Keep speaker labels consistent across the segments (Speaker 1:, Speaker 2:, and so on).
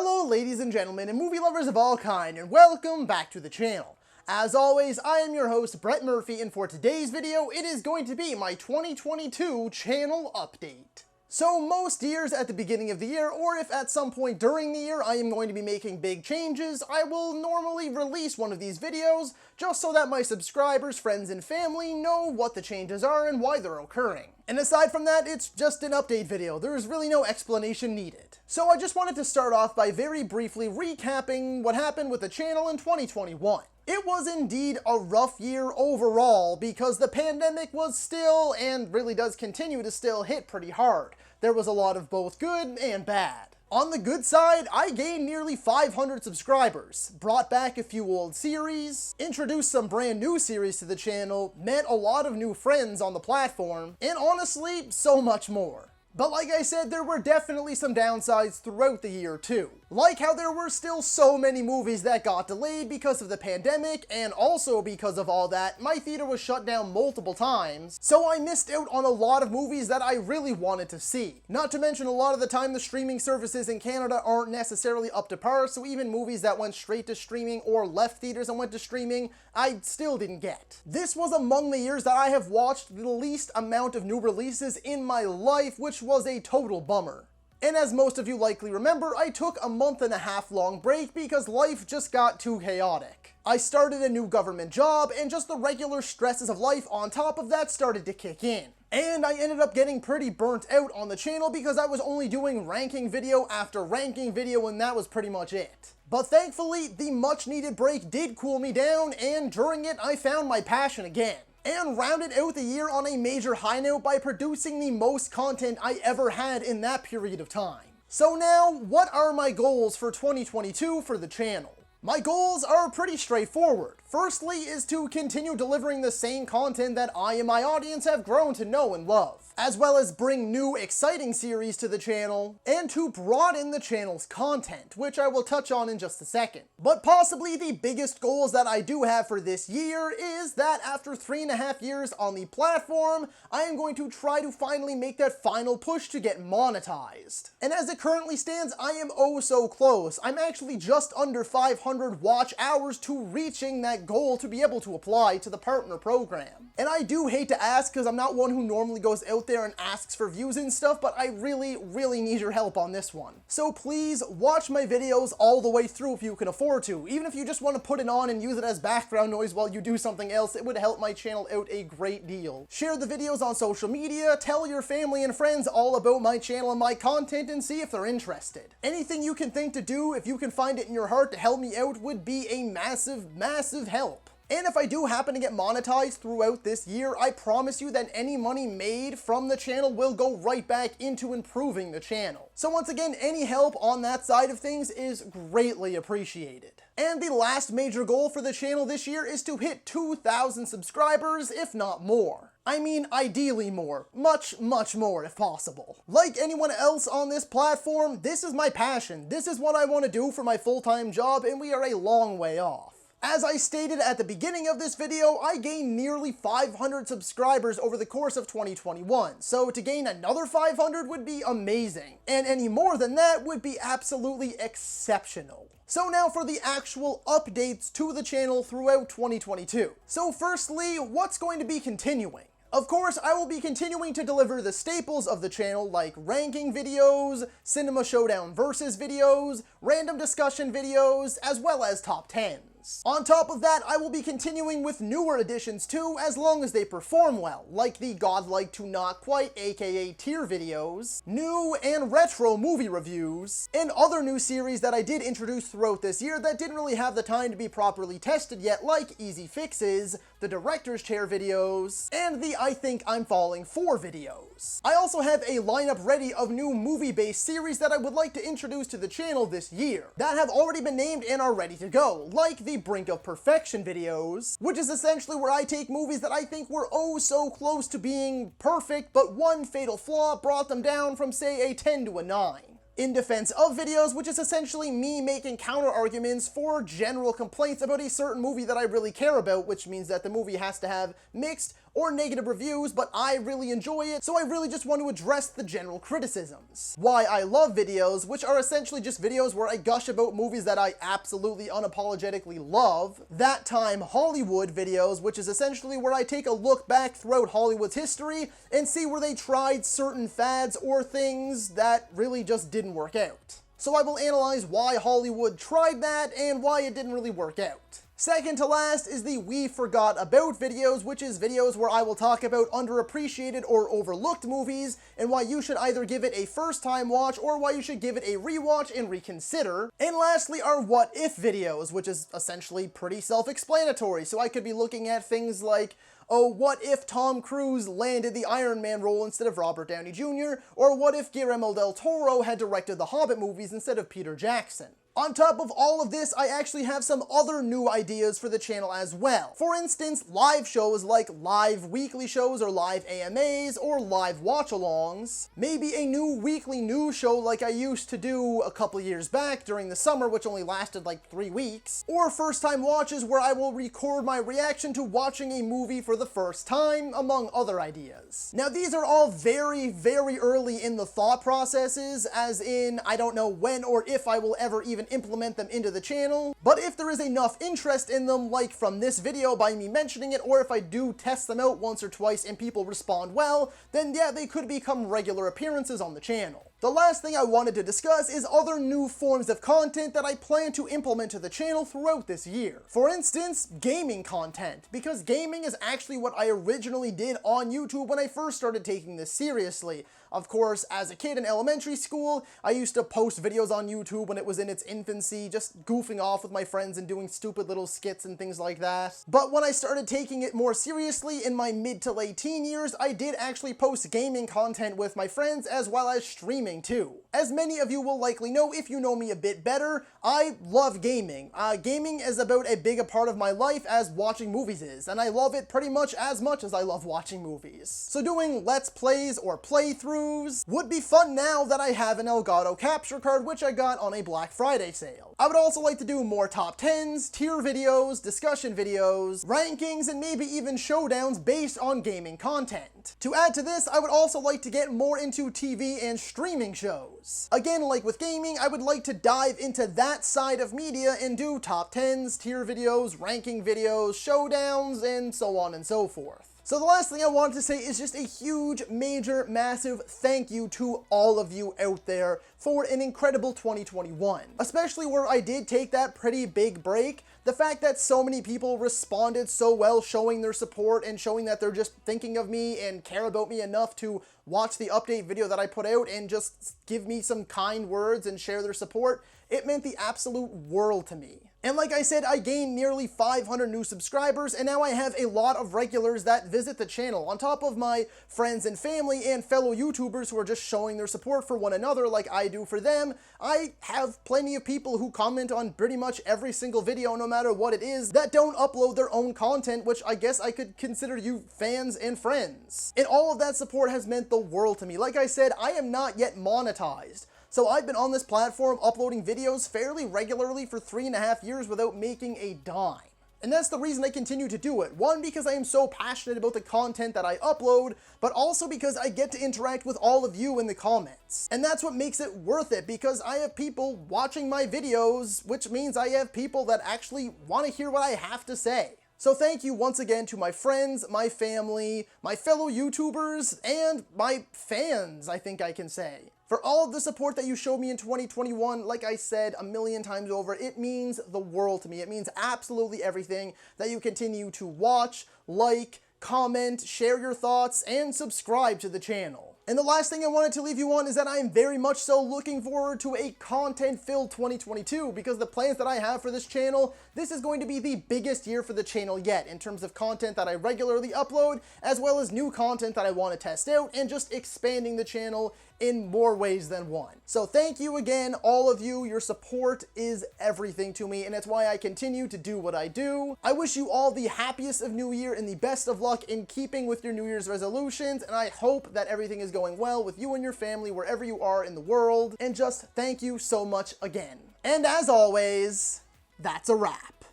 Speaker 1: Hello ladies and gentlemen and movie lovers of all kind, and welcome back to the channel. As always, I am your host Brett Murphy, and for today's video it is going to be my 2022 channel update. So most years at the beginning of the year, or if at some point during the year I am going to be making big changes, I will normally release one of these videos just so that my subscribers, friends, and family know what the changes are and why they're occurring. And aside from that, it's just an update video. There's really no explanation needed. So I just wanted to start off by very briefly recapping what happened with the channel in 2021. It was indeed a rough year overall because the pandemic was still, and really does continue to still, hit pretty hard. There was a lot of both good and bad. On the good side, I gained nearly 500 subscribers, brought back a few old series, introduced some brand new series to the channel, met a lot of new friends on the platform, and honestly, so much more. But like I said, there were definitely some downsides throughout the year too. Like how there were still so many movies that got delayed because of the pandemic, and also because of all that, my theater was shut down multiple times, so I missed out on a lot of movies that I really wanted to see. Not to mention a lot of the time the streaming services in Canada aren't necessarily up to par, so even movies that went straight to streaming or left theaters and went to streaming, I still didn't get. This was among the years that I have watched the least amount of new releases in my life, which was a total bummer. And as most of you likely remember, I took a month-and-a-half long break because life just got too chaotic. I started a new government job, and just the regular stresses of life on top of that started to kick in. And I ended up getting pretty burnt out on the channel because I was only doing ranking video after ranking video, and that was pretty much it. But thankfully, the much needed break did cool me down, and during it I found my passion again. And rounded out the year on a major high note by producing the most content I ever had in that period of time. So now, what are my goals for 2022 for the channel? My goals are pretty straightforward. Firstly is to continue delivering the same content that I and my audience have grown to know and love, as well as bring new exciting series to the channel, and to broaden the channel's content, which I will touch on in just a second. But possibly the biggest goals that I do have for this year is that after 3.5 years on the platform, I am going to try to finally make that final push to get monetized. And as it currently stands, I am oh so close. I'm actually just under 500 watch hours to reaching that goal to be able to apply to the partner program. And I do hate to ask because I'm not one who normally goes out there and asks for views and stuff, but I really need your help on this one. So please watch my videos all the way through if you can afford to. Even if you just want to put it on and use it as background noise while you do something else, it would help my channel out a great deal. Share the videos on social media, tell your family and friends all about my channel and my content, and see if they're interested. Anything you can think to do, if you can find it in your heart to help me out, would be a massive help. And if I do happen to get monetized throughout this year, I promise you that any money made from the channel will go right back into improving the channel. So once again, any help on that side of things is greatly appreciated. And the last major goal for the channel this year is to hit 2,000 subscribers, if not more. I mean, ideally more. Much more if possible. Like anyone else on this platform, this is my passion. This is what I want to do for my full-time job, and we are a long way off. As I stated at the beginning of this video, I gained nearly 500 subscribers over the course of 2021, so to gain another 500 would be amazing, and any more than that would be absolutely exceptional. So now for the actual updates to the channel throughout 2022. So firstly, what's going to be continuing? Of course, I will be continuing to deliver the staples of the channel like ranking videos, Cinema Showdown Versus videos, random discussion videos, as well as top 10s. On top of that, I will be continuing with newer additions too, as long as they perform well, like the Godlike to Not Quite aka tier videos, new and retro movie reviews, and other new series that I did introduce throughout this year that didn't really have the time to be properly tested yet, like Easy Fixes, the Director's Chair videos, and the I Think I'm Falling For videos. I also have a lineup ready of new movie-based series that I would like to introduce to the channel this year, that have already been named and are ready to go, like the Brink of Perfection videos, which is essentially where I take movies that I think were oh so close to being perfect, but one fatal flaw brought them down from say a 10 to a 9. In Defense Of videos, which is essentially me making counter arguments for general complaints about a certain movie that I really care about, which means that the movie has to have mixed or negative reviews, but I really enjoy it, so I really just want to address the general criticisms. Why I love videos, which are essentially just videos where I gush about movies that I absolutely unapologetically love. That Time Hollywood videos, which is essentially where I take a look back throughout Hollywood's history and see where they tried certain fads or things that really just didn't work out. So I will analyze why Hollywood tried that and why it didn't really work out. Second to last is the We Forgot About videos, which is videos where I will talk about underappreciated or overlooked movies and why you should either give it a first time watch or why you should give it a rewatch and reconsider. And lastly are What If videos, which is essentially pretty self-explanatory. So I could be looking at things like, oh, what if Tom Cruise landed the Iron Man role instead of Robert Downey Jr., or what if Guillermo del Toro had directed the Hobbit movies instead of Peter Jackson? On top of all of this, I actually have some other new ideas for the channel as well. For instance, live shows like live weekly shows or live AMAs or live watch-alongs. Maybe a new weekly news show like I used to do a couple years back during the summer, which only lasted like 3 weeks. Or first-time watches where I will record my reaction to watching a movie for the first time, among other ideas. Now these are all very, very early in the thought processes, as in I don't know when or if I will ever even implement them into the channel, but if there is enough interest in them, like from this video by me mentioning it, or if I do test them out once or twice and people respond well, then yeah, they could become regular appearances on the channel. The last thing I wanted to discuss is other new forms of content that I plan to implement to the channel throughout this year. For instance, gaming content, because gaming is actually what I originally did on YouTube when I first started taking this seriously. Of course, as a kid in elementary school, I used to post videos on YouTube when it was in its infancy, just goofing off with my friends and doing stupid little skits and things like that. But when I started taking it more seriously in my mid to late teen years, I did actually post gaming content with my friends as well as streaming too. As many of you will likely know if you know me a bit better, I love gaming. Gaming is about as big a part of my life as watching movies is, and I love it pretty much as I love watching movies. So doing Let's Plays or playthroughs would be fun now that I have an Elgato capture card, which I got on a Black Friday sale. I would also like to do more top 10s, tier videos, discussion videos, rankings, and maybe even showdowns based on gaming content. To add to this, I would also like to get more into TV and streaming shows. Again, like with gaming, I would like to dive into that side of media and do top 10s, tier videos, ranking videos, showdowns, and so on and so forth. So the last thing I wanted to say is just a huge, major, massive thank you to all of you out there for an incredible 2021. Especially where I did take that pretty big break. The fact that so many people responded so well, showing their support and showing that they're just thinking of me and care about me enough to watch the update video that I put out and just give me some kind words and share their support, it meant the absolute world to me. And like I said, I gained nearly 500 new subscribers, and now I have a lot of regulars that visit the channel, on top of my friends and family and fellow YouTubers who are just showing their support for one another like I do for them. I have plenty of people who comment on pretty much every single video, no matter what it is, that don't upload their own content, which I guess I could consider you fans and friends. And all of that support has meant the world to me. Like I said, I am not yet monetized. So I've been on this platform uploading videos fairly regularly for 3.5 years without making a dime. And that's the reason I continue to do it. One, because I am so passionate about the content that I upload, but also because I get to interact with all of you in the comments. And that's what makes it worth it, because I have people watching my videos, which means I have people that actually want to hear what I have to say. So thank you once again to my friends, my family, my fellow YouTubers, and my fans, I think I can say. For all of the support that you showed me in 2021, like I said a million times over, it means the world to me. It means absolutely everything that you continue to watch, like, comment, share your thoughts, and subscribe to the channel. And the last thing I wanted to leave you on is that I am very much so looking forward to a content-filled 2022, because the plans that I have for this channel, this is going to be the biggest year for the channel yet in terms of content that I regularly upload, as well as new content that I want to test out, and just expanding the channel in more ways than one. So thank you again, all of you. Your support is everything to me, and it's why I continue to do what I do. I wish you all the happiest of New Year and the best of luck in keeping with your New Year's resolutions, and I hope that everything is going well with you and your family wherever you are in the world, and just thank you so much again. And as always, that's a wrap.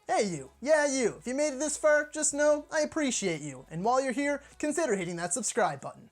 Speaker 1: Hey you, yeah you, if you made it this far, just know I appreciate you, and while you're here, consider hitting that subscribe button.